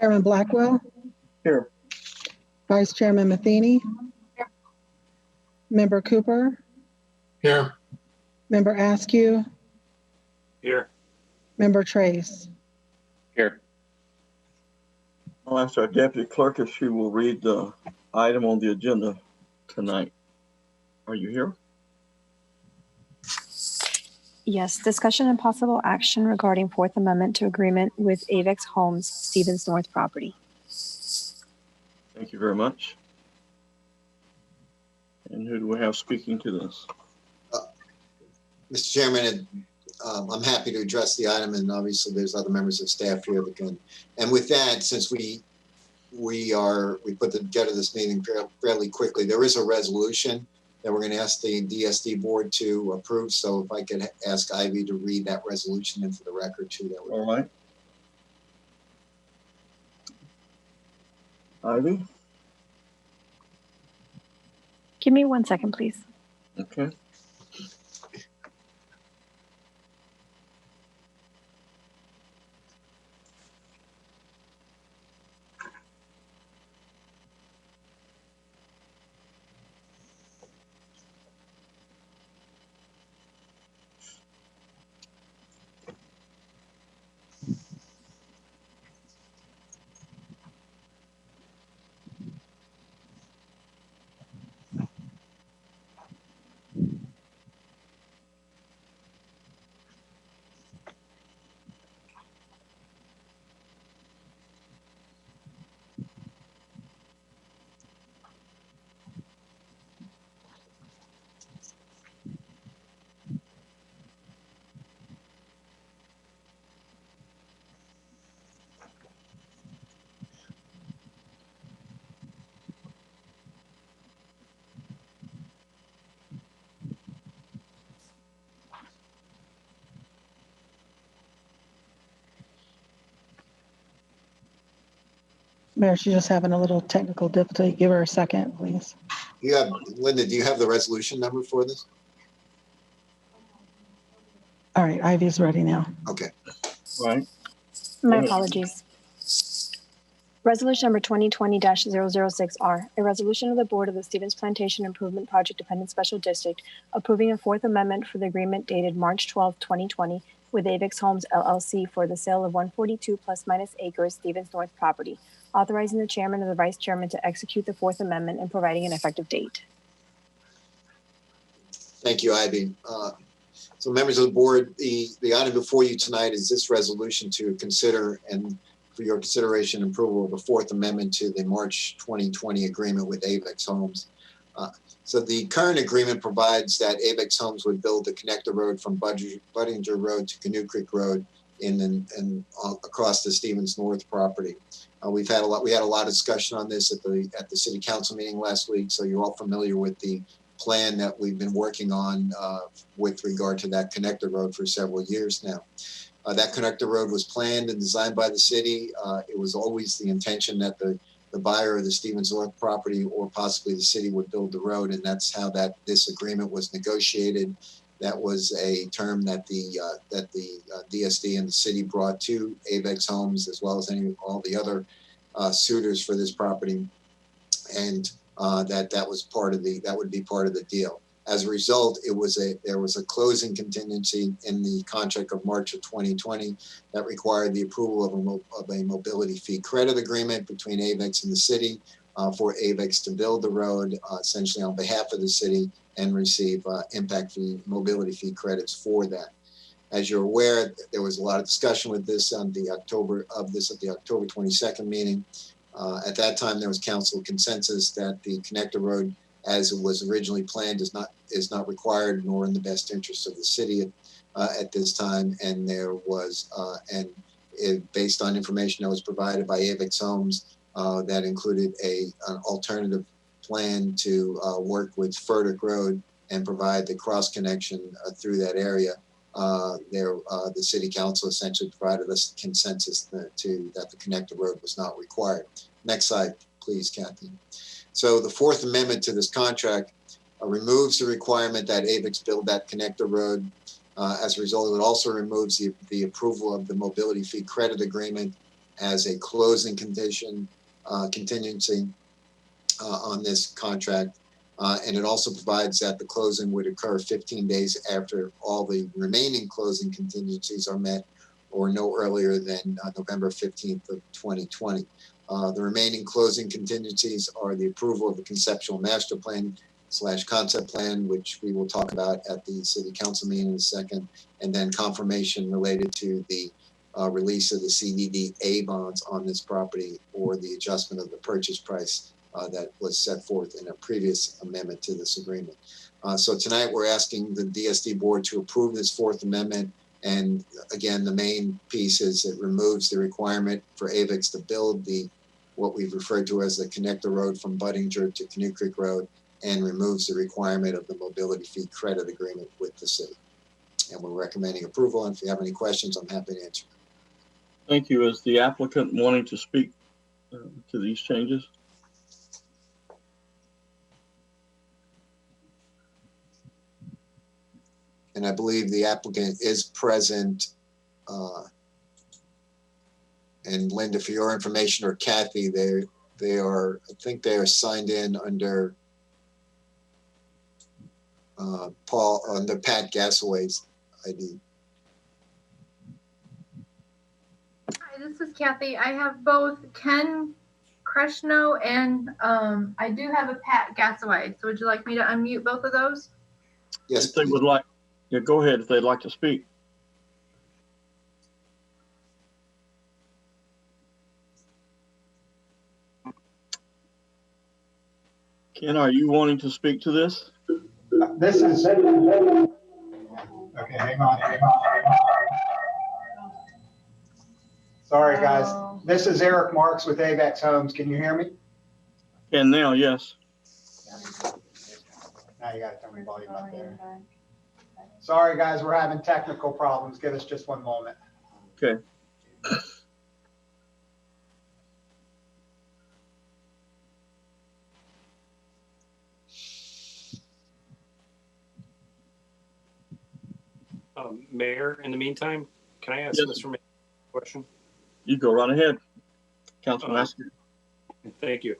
Chairman Blackwell, Here. Vice Chairman Matheny, Member Cooper, Here. Member Askew, Here. Member Trace. Here. I'll ask our deputy clerk if she will read the item on the agenda tonight. Are you here? Yes, discussion and possible action regarding Fourth Amendment to agreement with Avex Homes, Stevens North property. Thank you very much. And who do we have speaking to this? Mr. Chairman, I'm happy to address the item, and obviously there's other members of staff here that can. And with that, since we put together this meeting fairly quickly, there is a resolution that we're going to ask the DSD board to approve. So if I could ask Ivy to read that resolution into the record too, that would. All right. Ivy? Give me 1 second, please. Okay. Mayor, she's just having a little technical difficulty. Give her a second, please. Linda, do you have the resolution number for this? All right, Ivy's ready now. Okay. Right. My Okay. apologies. Resolution number 2020-006R, a resolution of the Board of the Stevens Plantation Improvement Project Dependent Special District approving a Fourth Amendment for the agreement dated March 12, 2020 with Avex Homes LLC for the sale of 142 plus minus acres Stevens North property, authorizing the chairman or the vice chairman to execute the Fourth Amendment and providing an effective date. Thank you, Ivy. So members of the board, the item before you tonight is this resolution to consider and for your consideration and approval of the Fourth Amendment to the March 2020 agreement with Avex Homes. So the current agreement provides that Avex Homes would build the connector road from Buddinger Road to Canoe Creek Road and across the Stevens North property. We had a lot of discussion on this at the city council meeting last week, so you're all familiar with the plan that we've been working on with regard to that connector road for several years now. That connector road was planned and designed by the city. It was always the intention that the buyer of the Stevens North property or possibly the city would build the road, and that's how this agreement was negotiated. That was a term that the DSD and the city brought to Avex Homes, as well as all the other suitors for this property, and that would be part of the deal. As a result, there was a closing contingency in the contract of March of 2020 that required the approval of a mobility fee credit agreement between Avex and the city for Avex to build the road essentially on behalf of the city and receive impact fee, mobility fee credits for that. As you're aware, there was a lot of discussion with this at the October 22nd meeting. At that time, there was council consensus that the connector road, as it was originally planned, is not required nor in the best interest of the city at this time. And there was, based on information that was provided by Avex Homes, that included an alternative plan to work with Furtick Road and provide the cross connection through that area. The city council essentially provided us consensus that the connector road was not required. Next slide, please, Kathy. So the Fourth Amendment to this contract removes the requirement that Avex build that connector road. As a result, it also removes the approval of the mobility fee credit agreement as a closing condition, contingency on this contract. And it also provides that the closing would occur 15 days after all the remaining closing contingencies are met, or no earlier than November 15th of 2020. The remaining closing contingencies are the approval of the conceptual master plan / concept plan, which we will talk about at the city council meeting in a second, and then confirmation related to the release of the CDDA bonds on this property, or the adjustment of the purchase price that was set forth in a previous amendment to this agreement. So tonight we're asking the DSD board to approve this Fourth Amendment. And again, the main piece is it removes the requirement for AVIX to build what we've referred to as the connector road from Buddingter to Canoe Creek Road, and removes the requirement of the mobility fee credit agreement with the city. And we're recommending approval. And if you have any questions, I'm happy to answer. Thank you. Is the applicant wanting to speak to these changes? And I believe the applicant is present. And Linda, for your information, or Kathy, they are, I think they are signed in under under Pat Gasaway's ID. Hi, this is Kathy. I have both Ken Kreshno and I do have a Pat Gasaway. So would you like me to unmute both of those? Yes, If they would like, yeah, go ahead if they'd like to speak. Ken, are you wanting to speak to this? This is, okay, hang on. Sorry, guys. This is Eric Marks with AVEX Homes. Can you hear me? Can now, yes. Now you gotta turn my volume up there. Sorry, guys, we're having technical problems. Give us just one moment. Okay. Mayor, in the meantime, can I ask Yes. Mr. Mayor a question? You go right ahead, Councilman Askew. Thank you.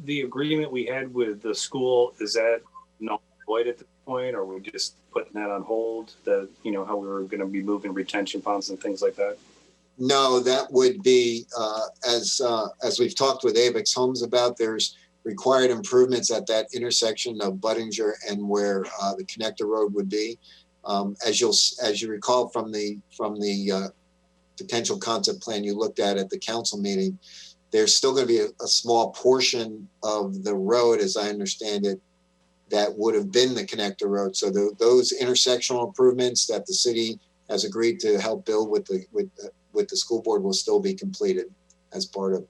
The agreement we had with the school, is that null and void at this point, or are we just putting that on hold? That, you know, how we were going to be moving retention ponds and things like that? no, that would be, as we've talked with AVEX Homes about, there's required improvements at that intersection of Buddingter and where the connector road would be. As you recall from the potential concept plan you looked at the council meeting, there's still going to be a small portion of the road, as I understand it, that would have been the connector road. So those intersectional improvements that the city has agreed to help build with the school board will still be completed as part of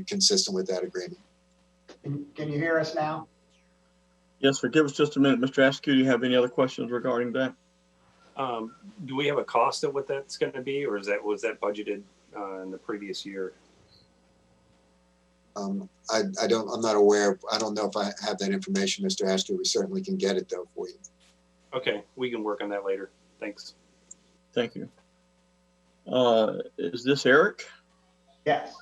consistent with that agreement. Can you hear us now? Yes, sir. Give us just a minute. Mr. Askew, do you have any other questions regarding that? Do we have a cost of what that's going to be, or was that budgeted in the previous year? I'm not aware. I don't know if I have that information, Mr. Astor. We certainly can get it though for you. Okay, we can work on that later. Thanks. Thank you. Is this Eric? Yes,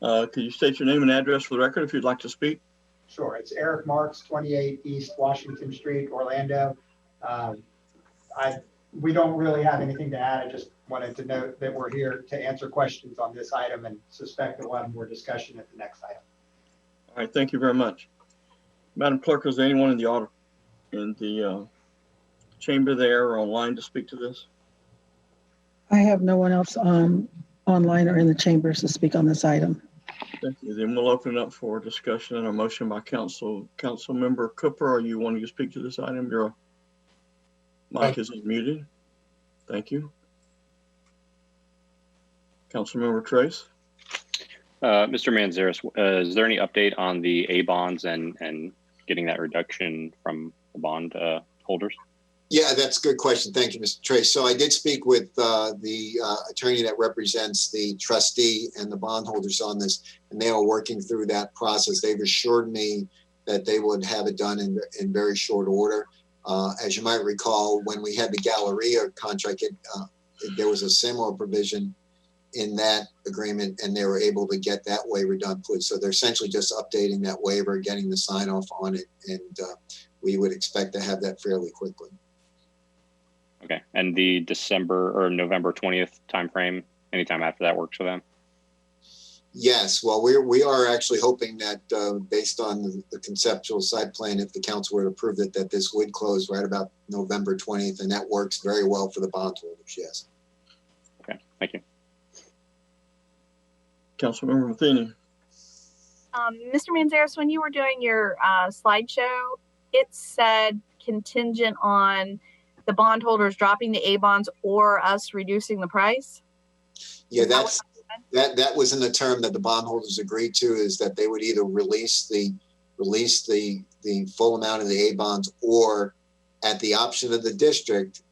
Could you state your name and address for the record if you'd like to speak? sure. It's Eric Marks, 28 East Washington Street, Orlando. We don't really have anything to add. I just wanted to note that we're here to answer questions on this item and suspect that we'll have more discussion at the next item. All right, thank you very much. Madam Clerk, is there anyone in the chamber there or online to speak to this? I have no one else online or in the chambers to speak on this item. Thank you. Then we'll open it up for discussion and a motion by Councilmember Cooper. Are you wanting to speak to this item? Your mic is unmuted. Thank you. Councilmember Trace. Mr. Manzares, is there any update on the A bonds and getting that reduction from the bond holders? Yeah, that's a good question. Thank you, Mr. Trace. So I did speak with the attorney that represents the trustee and the bondholders on this, and they are working through that process. They've assured me that they would have it done in very short order. As you might recall, when we had the Galleria contract, there was a similar provision in that agreement, and they were able to get that waiver done, please. So they're essentially just updating that waiver, getting the sign off on it, and we would expect to have that fairly quickly. Okay. And the December or November 20th timeframe, anytime after that works for them? Yes, well, we are actually hoping that based on the conceptual site plan, if the council were to approve it, that this would close right about November 20th, and that works very well for the bondholders, yes. Okay. Thank you. Councilmember Matheny. Mr. Manzares, when you were doing your slideshow, it said contingent on the bondholders dropping the A bonds or us reducing the price. Yeah, that was in the term that the bondholders agreed to, is that they would either release the full amount of the A bonds, or at the option of the district,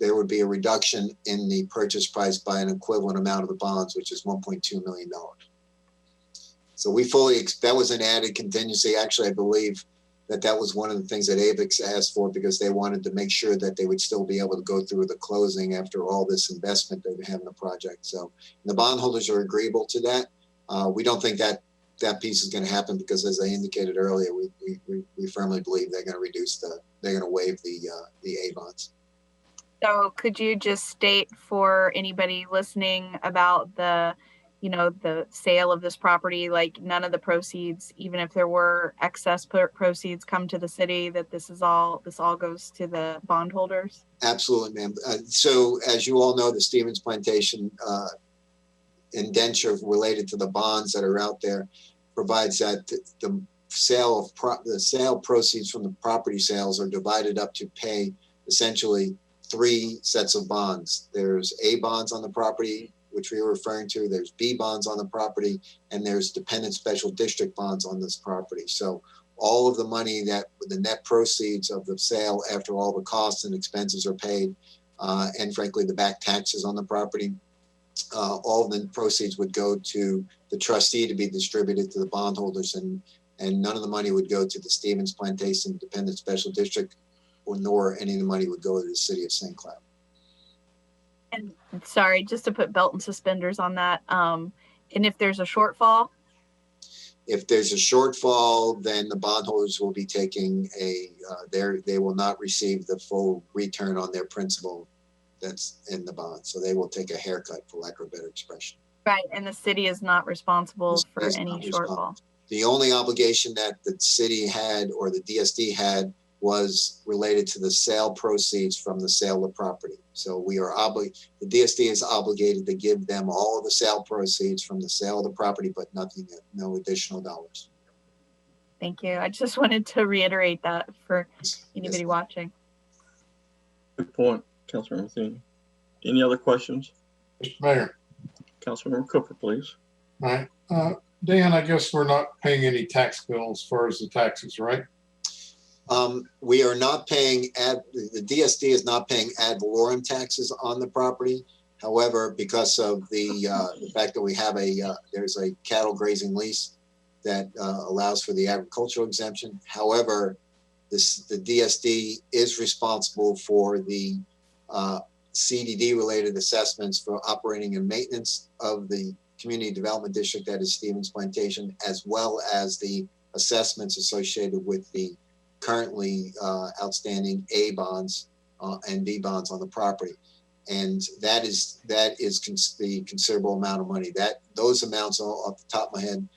there would be a reduction in the purchase price by an equivalent amount of the bonds, which is $1.2 million. So that was an added contingency. Actually, I believe that was one of the things that AVIX asked for, because they wanted to make sure that they would still be able to go through the closing after all this investment they have in the project. So the bondholders are agreeable to that. We don't think that piece is going to happen, because as I indicated earlier, we firmly believe they're going to waive the A bonds. So could you just state for anybody listening about the sale of this property, like none of the proceeds, even if there were excess proceeds, come to the city, that this all goes to the bondholders? Absolutely, ma'am. So as you all know, the Stevens Plantation indenture related to the bonds that are out there provides that the sale proceeds from the property sales are divided up to pay essentially 3 sets of bonds. There's A bonds on the property, which we were referring to, there's B bonds on the property, and there's dependent special district bonds on this property. So all of the money the net proceeds of the sale, after all the costs and expenses are paid, and frankly, the back taxes on the property, all of the proceeds would go to the trustee to be distributed to the bondholders, and none of the money would go to the Stevens Plantation Dependent Special District, nor any of the money would go to the city of St. Cloud. And sorry, just to put belt and suspenders on that. And if there's a shortfall? If there's a shortfall, then the bondholders will be taking they will not receive the full return on their principal that's in the bond. So they will take a haircut, for lack of a better expression. Right, and the city is not responsible for any shortfall. The only obligation that the city had, or the DSD had, was related to the sale proceeds from the sale of property. So the DSD is obligated to give them all of the sale proceeds from the sale of the property, but no additional dollars. Thank you. I just wanted to reiterate that for anybody watching. Good point, Councilmember Matheny. Any other questions? Mr. Mayor. Councilmember Cooper, please. All right. Dan, I guess we're not paying any tax bill as far as the taxes, right? We are not paying the DSD is not paying ad valorem taxes on the property. However, because of the fact that we have there's a cattle grazing lease that allows for the agricultural exemption. However, the DSD is responsible for the CDD related assessments for operating and maintenance of the community development district that is Stevens Plantation, as well as the assessments associated with the currently outstanding A bonds and B bonds on the property. And that is the considerable amount of money. Those amounts, off the top of my head,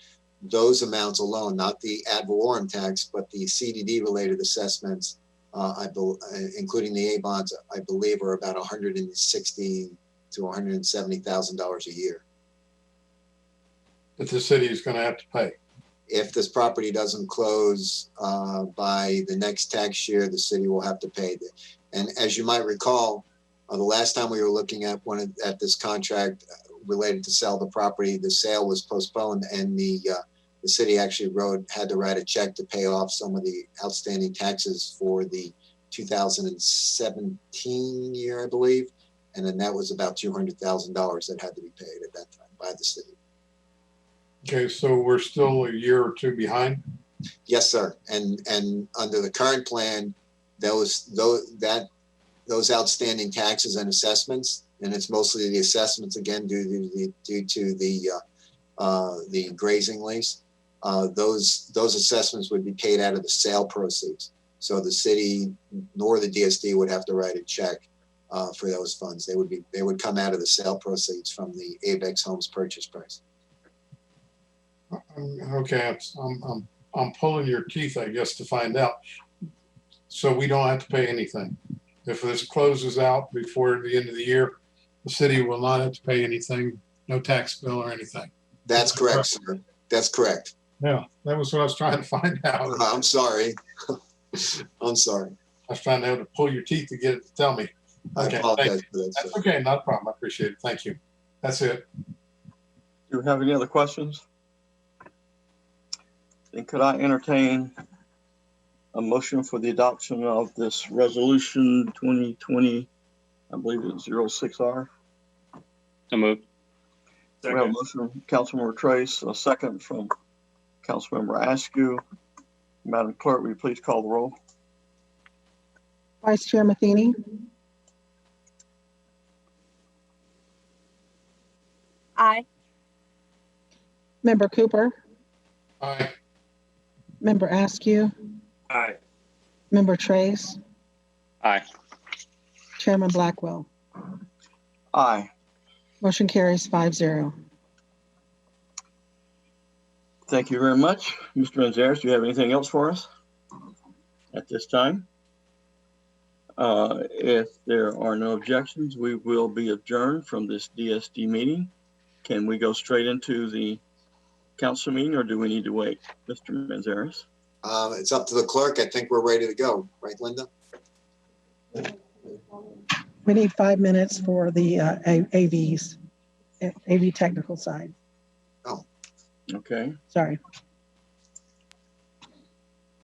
those amounts alone, not the ad valorem tax, but the CDD related assessments, including the A bonds, I believe are about $160,000 to $170,000 a year. That the city is going to have to pay. If this property doesn't close by the next tax year, the city will have to pay it. And as you might recall, the last time we were looking at this contract related to sell the property, the sale was postponed, and the city actually had to write a check to pay off some of the outstanding taxes for the 2017 year, I believe. And then that was about $200,000 that had to be paid at that time by the city. Okay, so we're still a year or two behind? Yes, sir. And under the current plan, those outstanding taxes and assessments and it's mostly the assessments again due to the grazing lease. Those assessments would be paid out of the sale proceeds. So the city nor the DSD would have to write a check for those funds. They would come out of the sale proceeds from the Abex Homes purchase price. Okay, I'm pulling your teeth, I guess, to find out. So we don't have to pay anything. If this closes out before the end of the year, the city will not have to pay anything, no tax bill or anything. That's correct, sir. That's correct. Yeah, that was what I was trying to find out. I'm sorry. I'm sorry. I was trying to pull your teeth to get it to tell me. I Okay, apologize thank for that, you. sir. That's okay, not a problem. I appreciate it. Thank you. That's it. Do you have any other questions? Then could I entertain a motion for the adoption of this resolution 2020, I believe it's 06R? So moved. We have a motion from Councilmember Trace, a second from Councilmember Askew. Madam Clerk, will you please call the roll? Vice Chair Matheny, Aye. Member Cooper, Aye. Member Askew, Aye. Member Trace, Aye. Chairman Blackwell. Aye. Motion carries 5-0. Thank you very much. Mr. Manzares, do you have anything else for us at this time? If there are no objections, we will be adjourned from this DSD meeting. Can we go straight into the council meeting, or do we need to wait, Mr. Manzares? It's up to the clerk. I think we're ready to go. Right, Linda? We need 5 minutes for the AV technical side. Okay. Sorry.